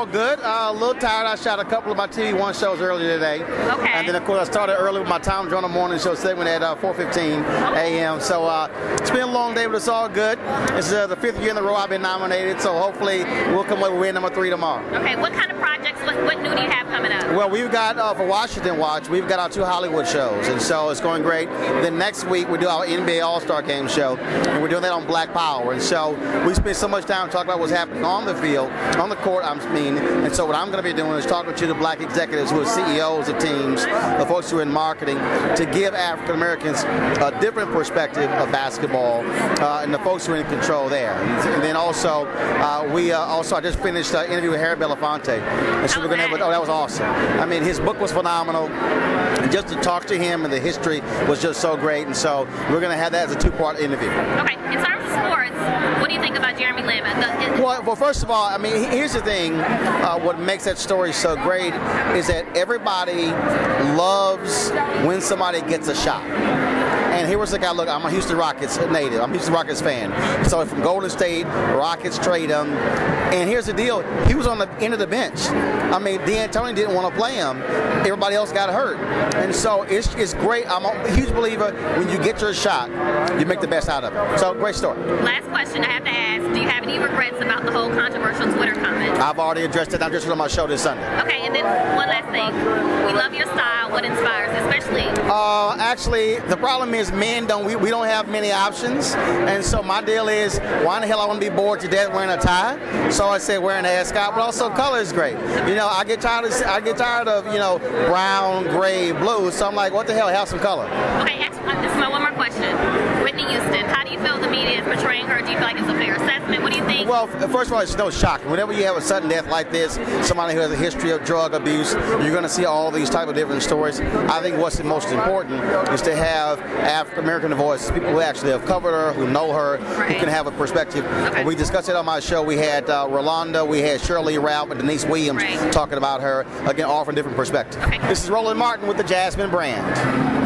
good. A little tired. I shot a couple of my TV One shows earlier today. Okay. And then, of course, I started early with my Tom Joyner morning show segment at 4:15 a.m. So it's been a long day, but it's all good. It's the 5th year in a row I've been nominated, so hopefully we'll come away with win number 3 tomorrow. Okay, what kind of projects, what new do you have coming up? Well, we've got, for Washington Watch, we've got our 2 Hollywood shows, and so it's going great. Then next week we do our NBA All-Star Game show, and we're doing that on Black Power. And so we spend so much time talking about what's happening on the field, on the court, and so what I'm going to be doing is talking to the black executives who are CEOs of teams, the folks who are in marketing, to give African Americans a different perspective of basketball, and the folks who are in control there. And then also, I just finished an interview with Harry Belafonte, and so we're going to have, that was awesome. I mean, his book was phenomenal, and just to talk to him and the history was just so great, and so we're going to have that as a 2-part interview. Okay, in terms of sports, what do you think about Jeremy Lamb? Well, first of all, I mean, here's the thing. What makes that story so great is that everybody loves when somebody gets a shot. And here was the guy, look, I'm a Houston Rockets native. I'm a Houston Rockets fan. So from Golden State, Rockets trade him. And here's the deal. He was on the end of the bench. I mean, D'Antoni didn't want to play him. Everybody else got hurt. And so it's great. I'm a huge believer when you get your shot, you make the best out of it. So great story. Last question I have to ask. Do you have any regrets about the whole controversial Twitter comment? I've already addressed it. I'm just on my show this Sunday. Okay, and then one last thing. We love your style. What inspires, especially? Actually, the problem is men we don't have many options, and so my deal is, why in the hell I want to be bored to death wearing a tie? So I said wearing a ascot, but also color is great. You know, I get tired of brown, gray, blue. So I'm like, what the hell? Have some color. Okay, this is my one more question. Whitney Houston, how do you feel the media is portraying her? Do you feel like it's a fair assessment? What do you think? Well, first of all, it's no shock. Whenever you have a sudden death like this, somebody who has a history of drug abuse, you're going to see all these type of different stories. I think what's the most important is to have African American voices, people who actually have covered her, who know her, who can have a perspective. Okay. We discussed it on my show. We had Rolanda, we had Shirley Ralph, and Denise Williams talking about her, again, all from different perspectives. Okay. This is Roland Martin with the Jasmine brand.